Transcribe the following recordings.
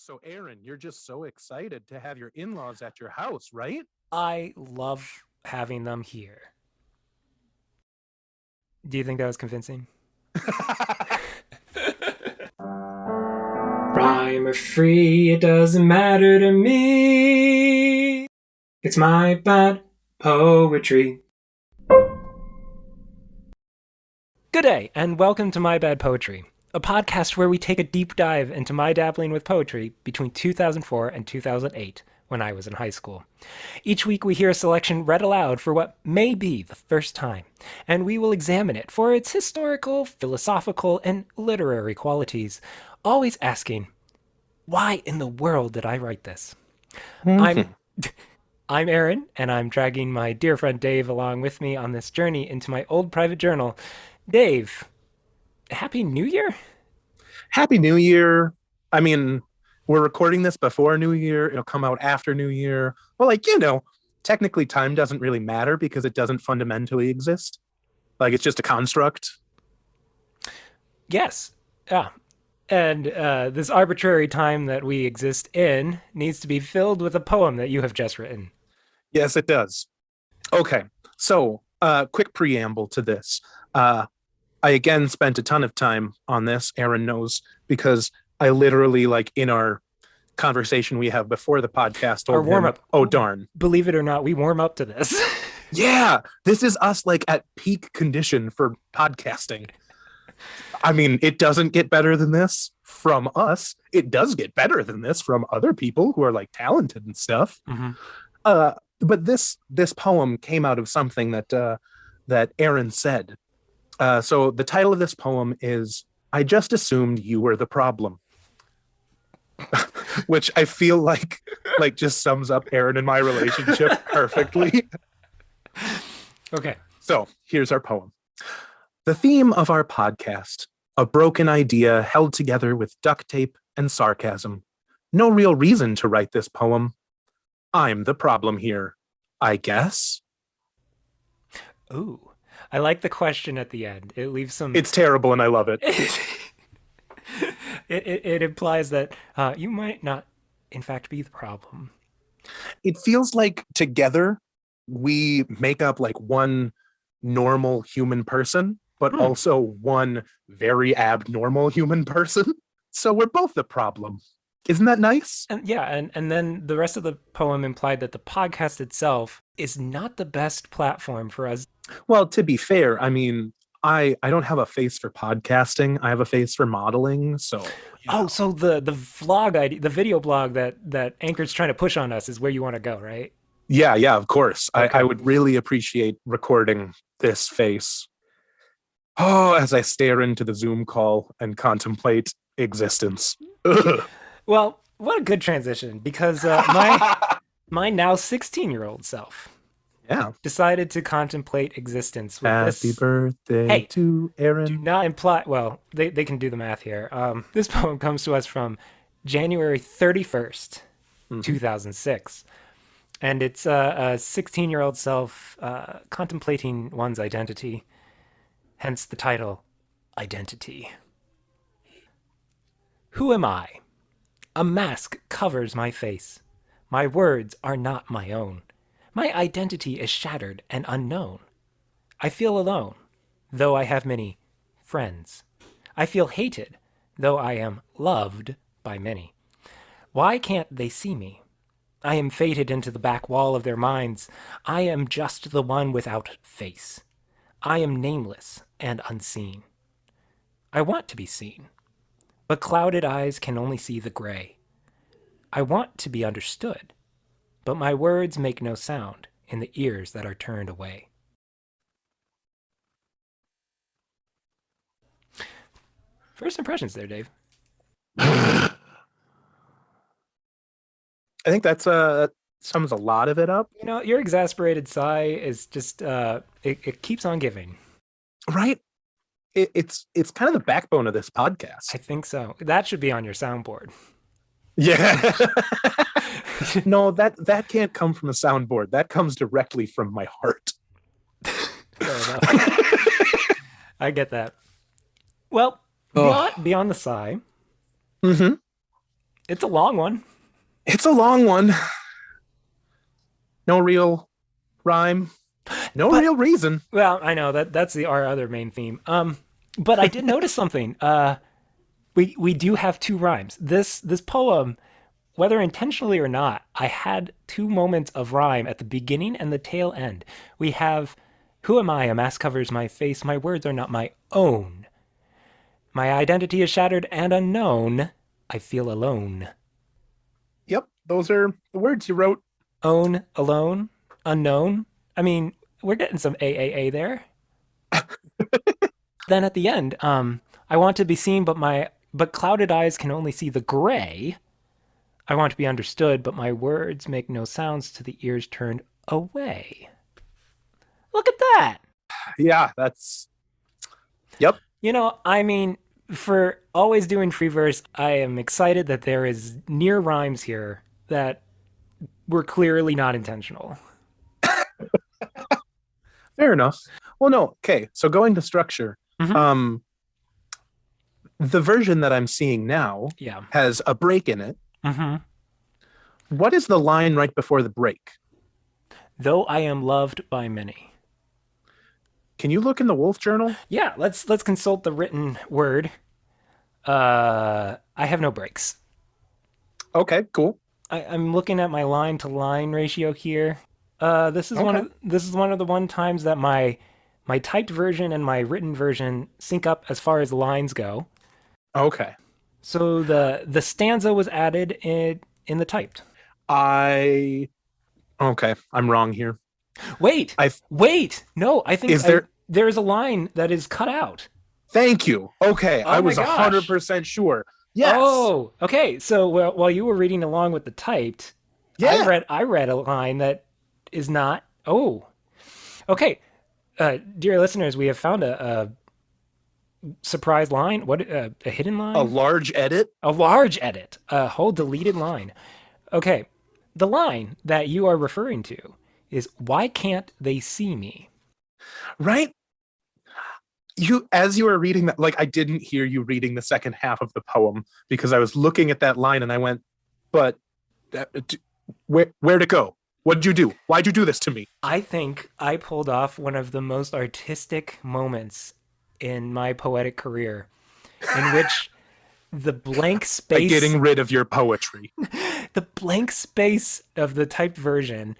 So, Aaron, you're just so excited to have your in-laws at your house, right? I love having them here. Do you think that was convincing? Rhyme or free, it doesn't matter to me. It's my bad poetry. Good day, and welcome to My Bad Poetry, a podcast where we take a deep dive into my dabbling with poetry between 2004 and 2008, when I was in high school. Each week we hear a selection read aloud for what may be the first time, and we will examine it for its historical, philosophical, and literary qualities, always asking, why in the world did I write this? I'm I'm Aaron, and I'm dragging my dear friend Dave along with me on this journey into my old private journal. Dave, Happy New Year? Happy New Year. I mean, we're recording this before New Year. It'll come out after New Year. Well, technically time doesn't really matter because it doesn't fundamentally exist. Like, it's just a construct. Yes. Yeah. And this arbitrary time that we exist in needs to be filled with a poem that you have just written. Yes, it does. Okay, so quick preamble to this. I again spent a ton of time on this, Aaron knows, because I literally, like, in our conversation we have before the podcast, told Our warm him, up. oh, darn. Believe it or not, we warm up to this. Yeah, this is us, like, at peak condition for podcasting. I mean, it doesn't get better than this from us. It does get better than this from other people who are, like, talented and stuff. Mm-hmm. But this poem came out of something that Aaron said. So the title of this poem is "I Just Assumed You Were the Problem," which I feel like just sums up Aaron and my relationship perfectly. Okay. So here's our poem. The theme of our podcast: a broken idea held together with duct tape and sarcasm. No real reason to write this poem. I'm the problem here, I guess. Ooh. I like the question at the end. It leaves some... It's terrible and I love it. It implies that you might not, in fact, be the problem. It feels like together we make up like one normal human person, but also one very abnormal human person. So we're both the problem. Isn't that nice? And then the rest of the poem implied that the podcast itself is not the best platform for us. Well, to be fair, I mean, I don't have a face for podcasting. I have a face for modeling. So so the vlog idea, the video blog that Anchor's trying to push on us is where you want to go, right? Yeah, of course. Okay. I would really appreciate recording this face. Oh, as I stare into the Zoom call and contemplate existence. Ugh. Well, what a good transition, because my now 16-year-old self decided to contemplate existence with Happy this. birthday to Aaron. Do not imply... Well, they can do the math here. This poem comes to us from January 31st, 2006. And it's a 16-year-old self contemplating one's identity. Hence the title, Identity. Who am I? A mask covers my face. My words are not my own. My identity is shattered and unknown. I feel alone, though I have many friends. I feel hated, though I am loved by many. Why can't they see me? I am fated into the back wall of their minds. I am just the one without face. I am nameless and unseen. I want to be seen, but clouded eyes can only see the gray. I want to be understood, but my words make no sound in the ears that are turned away. First impressions there, Dave. I think that's sums a lot of it up. You know, your exasperated sigh is just it keeps on giving. Right? It's kind of the backbone of this podcast. I think so. That should be on your soundboard. Yeah. No, that can't come from a soundboard. That comes directly from my heart. Fair enough. I get that. Well, beyond the sigh, It's a long one. It's a long one. No real rhyme. No But real reason. well, I know that's our other main theme. But I did notice something. We do have two rhymes. This poem, whether intentionally or not, I had two moments of rhyme at the beginning and the tail end. We have, "Who am I? A mask covers my face. My words are not my own. My identity is shattered and unknown. I feel alone." Yep, those are the words you wrote. Own, alone, unknown. I mean, we're getting some AAA there. Then at the end, I want to be seen, but clouded eyes can only see the gray. I want to be understood, but my words make no sounds to the ears turned away. Look at that. Yeah, that's. Yep. I mean, for always doing free verse, I am excited that there is near rhymes here that were clearly not intentional. Fair enough. Well, no. Okay. So going to structure, Mm-hmm. um, the version that I'm seeing now Yeah. has a break in it. Mm-hmm. What is the line right before the break? Though I am loved by many. Can you look in the Wolf Journal? Yeah, let's consult the written word. I have no breaks. Okay, cool. I'm looking at my line to line ratio here. Okay. This is one of the one times that my typed version and my written version sync up as far as lines go. Okay. So the stanza was added in the typed. I okay, I'm wrong here. Wait, I wait. No, I think is there there is a line that is cut out. thank you. Okay, I Oh my was gosh. 100% sure. Yes. Oh, okay. So while you were reading along with the typed, Yeah. I read a line that is not. Oh, okay. Dear listeners, we have found a surprise line. What a hidden A line? large edit, A large edit. A whole deleted line. Okay, the line that you are referring to is "Why can't they see me?" right? You as you were reading that, like I didn't hear you reading the second half of the poem because I was looking at that line and I went, but where'd it go? What'd you do? Why'd you do this to me? I think I pulled off one of the most artistic moments in my poetic career, in which the blank By space getting rid of your poetry. the blank space of the typed version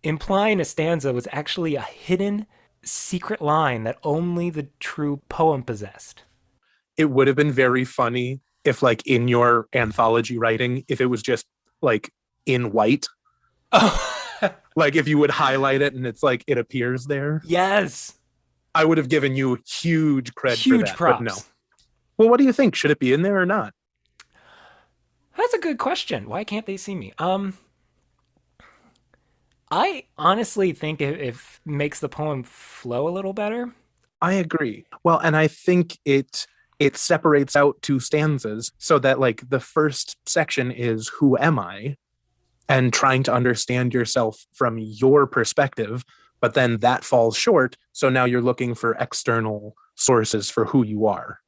implying a stanza was actually a hidden secret line that only the true poem possessed. It would have been very funny if, like, in your anthology writing, if it was just like in white, Oh, like if you would highlight it and it's like it appears there. yes. I would have given you huge cred for Huge that, but no. props. Well, what do you think? Should it be in there or not? That's a good question. Why can't they see me? I honestly think if makes the poem flow a little better. I agree. Well, and I think it separates out two stanzas so that like the first section is who am I and trying to understand yourself from your perspective, but then that falls short, so now you're looking for external sources for who you are.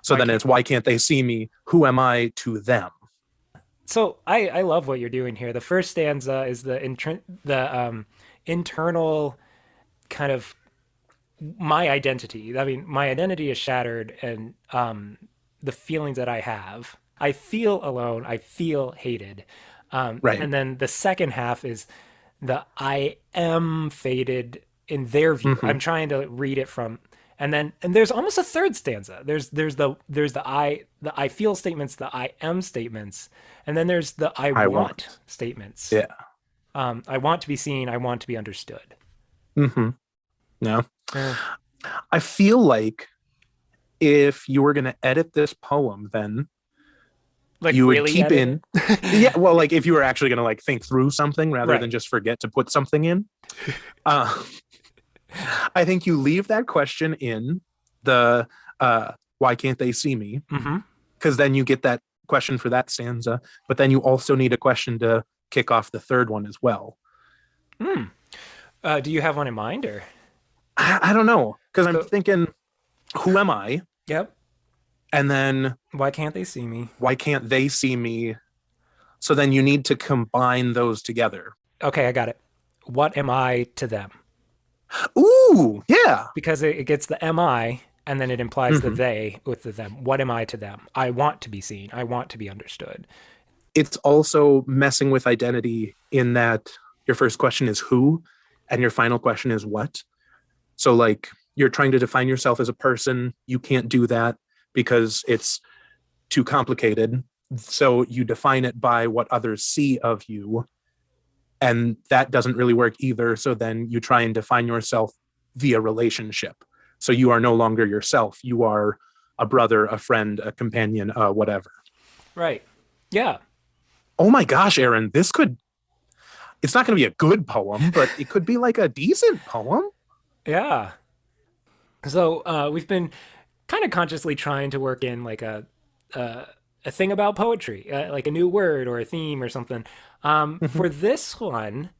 So Why then can't it's why can't they see me? Who am I to them? So I love what you're doing here. The first stanza is the internal kind of my identity. I mean, my identity is shattered, and the feelings that I have. I feel alone. I feel hated. Right. And then the second half is the I am faded in their view. Mm-hmm. I'm trying to read it from, and there's almost a third stanza. There's the I feel statements, the I am statements, and then there's the I I want want. statements. Yeah. I want to be seen. I want to be understood. Mm-hmm. Yeah. Uh, I feel like if you were going to edit this poem, then like you would really keep edit in it. yeah, well, like if you were actually going to like think through something rather than Right. just forget to put something in, uh I think you leave that question in the why can't they see me, Mm-hmm. because then you get that question for that stanza, but then you also need a question to kick off the third one as well. Hmm. Do you have one in mind, or I don't know, because I'm so? thinking who am I, Yep. And then Why can't they see me? why can't they see me? So then you need to combine those together. Okay, I got it. What am I to them? Ooh, yeah. Because it gets the am I and then it implies the Hmm. they with the them. What am I to them? I want to be seen. I want to be understood. It's also messing with identity in that your first question is who and your final question is what. So, like, you're trying to define yourself as a person. You can't do that because it's too complicated. So, you define it by what others see of you. And that doesn't really work either. So, then you try and define yourself via relationship. So, you are no longer yourself. You are a brother, a friend, a companion, whatever. Right. Yeah. Oh my gosh, Aaron, this could, it's not going to be a good poem, but it could be like a decent poem. Yeah. So we've been kind of consciously trying to work in like a thing about poetry, like a new word or a theme or something. Mhm. For this one,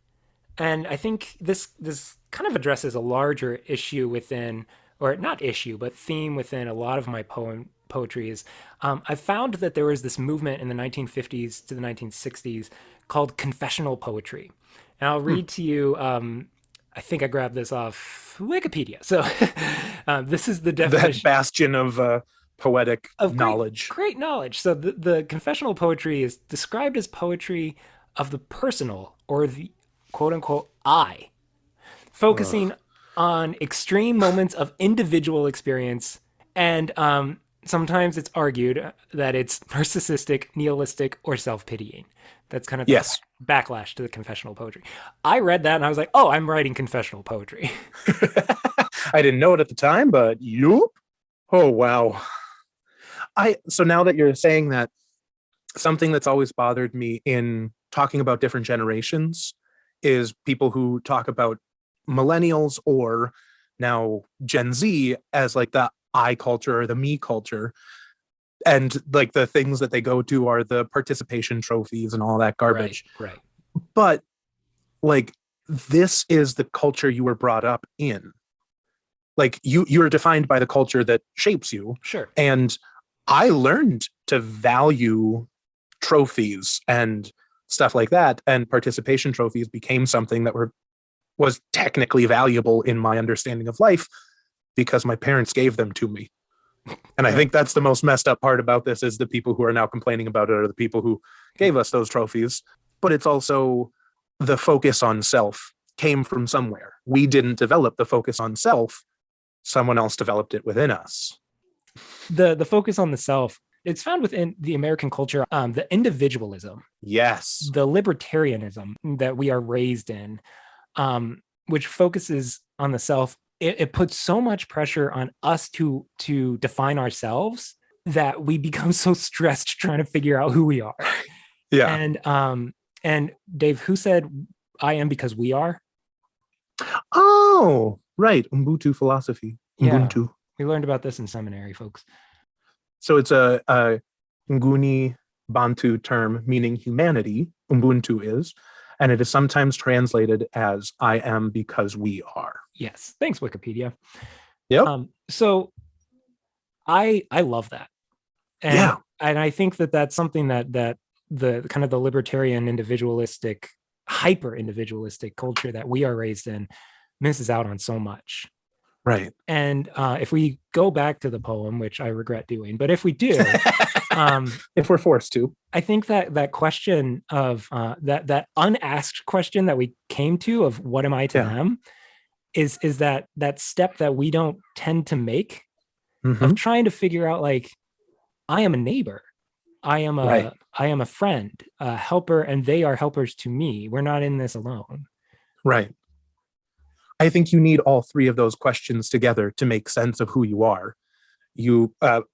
and I think this kind of addresses a larger issue within, or not issue, but theme within a lot of my poetry is I found that there was this movement in the 1950s to the 1960s called confessional poetry. And I'll Hmm. read to you. I think I grabbed this off Wikipedia. So this is the That definition bastion of poetic of knowledge. great knowledge. So the confessional poetry is described as poetry of the personal or the quote unquote I, Ugh. focusing on extreme moments of individual experience. And sometimes it's argued that it's narcissistic, nihilistic, or self pitying. That's kind of the Yes. backlash to the confessional poetry. I read that and I was like, oh, I'm writing confessional poetry. I didn't know it at the time, but you. Oh wow. I so now that you're saying that, something that's always bothered me in talking about different generations is people who talk about millennials or now Gen Z as like the I culture or the me culture. And like the things that they go to are the participation trophies and all that Right, garbage. right. But like, this is the culture you were brought up in. Like, you're defined by the culture that shapes you. Sure. And I learned to value trophies and stuff like that, and participation trophies became something that were was technically valuable in my understanding of life because my parents gave them to me. And I Right. think that's the most messed up part about this is the people who are now complaining about it are the people who gave us those trophies. But it's also the focus on self came from somewhere. We didn't develop the focus on self. Someone else developed it within us. The focus on the self, it's found within the American culture, the individualism, Yes. the libertarianism that we are raised in, which focuses on the self. It puts so much pressure on us to define ourselves that we become so stressed trying to figure out who we are. Yeah. And Dave, who said I am because we are? Oh, right. Ubuntu philosophy. Yeah, Ubuntu. we learned about this in seminary, folks. So it's a Nguni Bantu term meaning humanity. Ubuntu is, and it is sometimes translated as "I am because we are." Yes, thanks Wikipedia. Yep. So I love that, and Yeah. and I think that that's something that the kind of the libertarian individualistic, hyper individualistic culture that we are raised in misses out on so much. Right. And if we go back to the poem, which I regret doing, but if we do, If we're forced to. I think that that question of that unasked question that we came to of what am I to Yeah. them is that step that we don't tend to make of Hmm. trying to figure out like I am a neighbor, Right. I am a friend, a helper, and they are helpers to me. We're not in this alone. Right. I think you need all three of those questions together to make sense of who you are.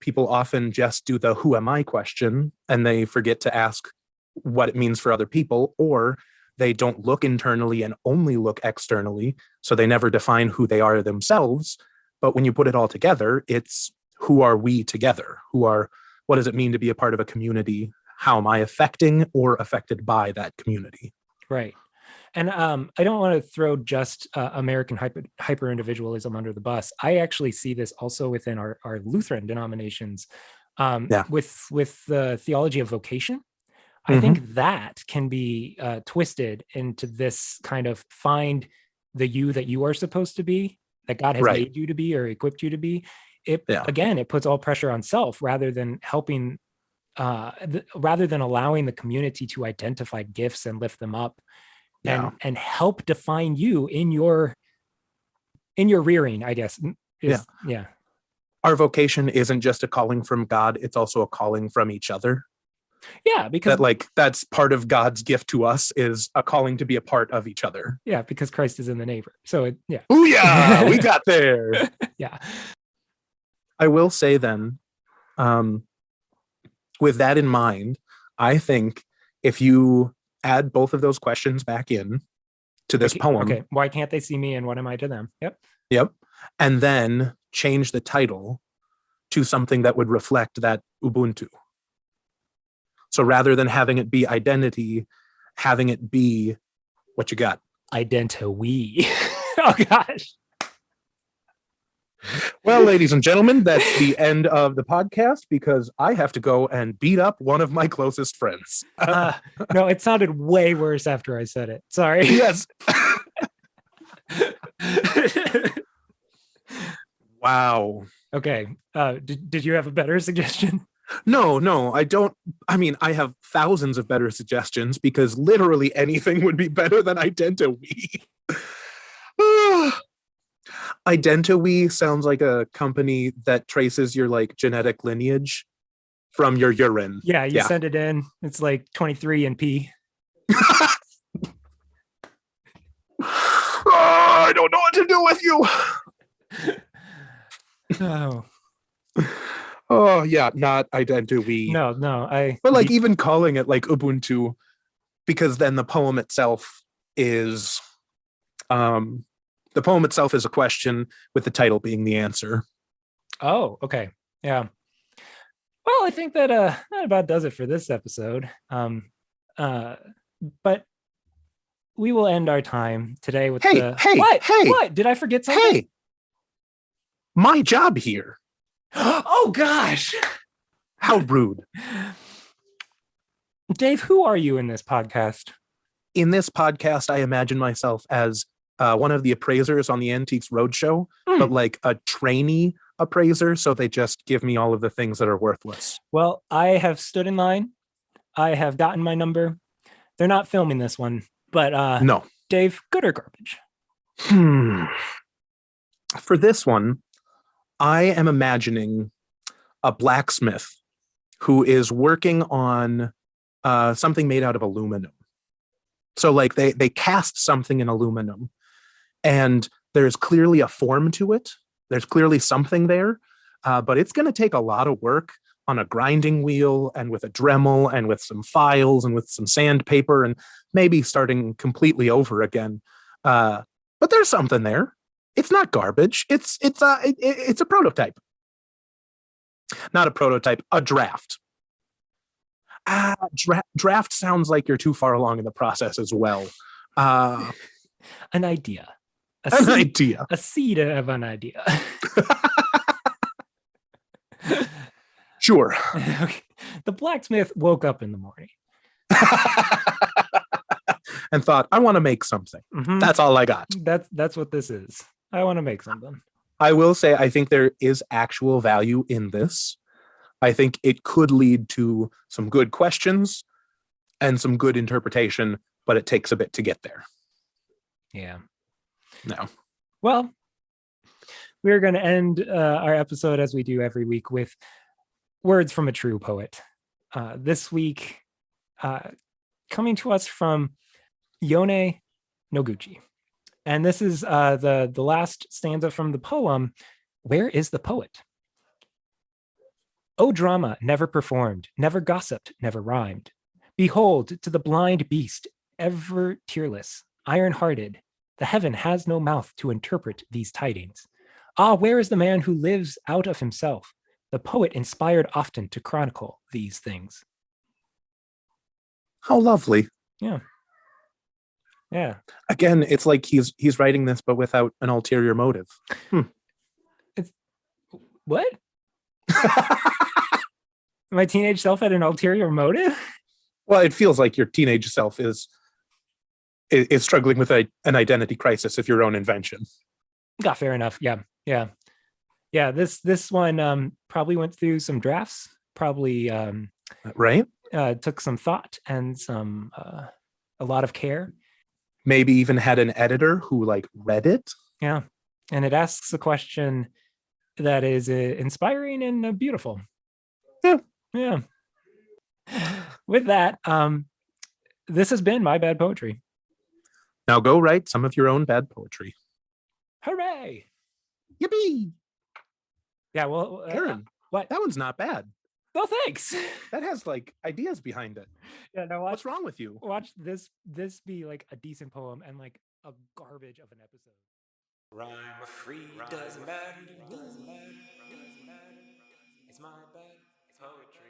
People often just do the "who am I" question and they forget to ask what it means for other people, or they don't look internally and only look externally, so they never define who they are themselves. But when you put it all together, it's who are we together? What does it mean to be a part of a community? How am I affecting or affected by that community? Right. And I don't want to throw just American hyper individualism under the bus. I actually see this also within our Lutheran denominations. Yeah. With the theology of vocation, I Mhm. think that can be twisted into this kind of find the you that you are supposed to be, that God has Right. made you to be or equipped you to be. It Yeah. again, it puts all pressure on self rather than helping, rather than allowing the community to identify gifts and lift them up Yeah. and help define you in your rearing, I guess. Yeah. Yeah. Our vocation isn't just a calling from God, it's also a calling from each other. Yeah, because That like that's part of God's gift to us is a calling to be a part of each other. yeah, because Christ is in the neighbor. So yeah. Oh yeah, we got there. Yeah. I will say then, with that in mind, I think if you add both of those questions back in to this poem, Okay. Why can't they see me and what am I to them? Yep. yep, and then change the title to something that would reflect that Ubuntu. So rather than having it be identity, having it be what you got. Identi-we. Oh gosh. Well, ladies and gentlemen, that's the end of the podcast because I have to go and beat up one of my closest friends. No, it sounded way worse after I said it. Sorry. Yes. Wow. Okay. Did you have a better suggestion? No, I don't. I mean, I have thousands of better suggestions because literally anything would be better than Identi-we. Identi-we sounds like a company that traces your like genetic lineage from your urine. Yeah, you send it in. It's like 23 and P. I don't know what to do with you. Oh. Oh yeah, not Identi-we. No, but like even calling it like Ubuntu, because then the poem itself is a question with the title being the answer. Oh, okay. Yeah. Well, I think that that about does it for this episode. But we will end our time today with what? Did I forget something? Hey, my job here. Oh gosh. How rude. Dave, who are you in this podcast? In this podcast, I imagine myself as one of the appraisers on the Antiques Roadshow, but like a trainee appraiser. So they just give me all of the things that are worthless. Well, I have stood in line. I have gotten my number. They're not filming this one, but no. Dave, good or garbage? For this one, I am imagining a blacksmith who is working on something made out of aluminum. So like they cast something in aluminum and there's clearly a form to it. There's clearly something there, but it's going to take a lot of work on a grinding wheel and with a Dremel and with some files and with some sandpaper and maybe starting completely over again. But there's something there. It's not garbage. It's a prototype. Not a prototype, a draft. Draft sounds like you're too far along in the process as well. An idea. Idea. A seed of an idea. Sure. Okay. The blacksmith woke up in the morning and thought, I want to make something. Mm-hmm. That's all I got. That's what this is. I want to make something. I will say, I think there is actual value in this. I think it could lead to some good questions and some good interpretation, but it takes a bit to get there. Yeah. No. Well, we're going to end our episode as we do every week with words from a true poet. This week, coming to us from Yone Noguchi. And this is the last stanza from the poem, Where is the Poet? O drama never performed, never gossiped, never rhymed. Behold, to the blind beast, ever tearless, iron-hearted, the heaven has no mouth to interpret these tidings. Ah, where is the man who lives out of himself, the poet inspired often to chronicle these things? How lovely. Yeah. Yeah. Again, it's like he's writing this, but without an ulterior motive. It's what? My teenage self had an ulterior motive. Well, it feels like your teenage self is struggling with an identity crisis of your own invention. Got fair enough. Yeah, yeah, yeah. This one probably went through some drafts. Probably Right? took some thought and some a lot of care. Maybe even had an editor who like read it. Yeah, and it asks a question that is inspiring and beautiful. Yeah. Yeah. With that, this has been my bad poetry. Now go write some of your own bad poetry. Hooray! Yippee! Yeah. Well, Aaron, what? that one's not bad. No, thanks. That has like ideas behind it. Yeah. No. What's wrong with you? Watch this be like a decent poem and like a garbage of an episode. Rhyme or free doesn't matter. It's my bad poetry.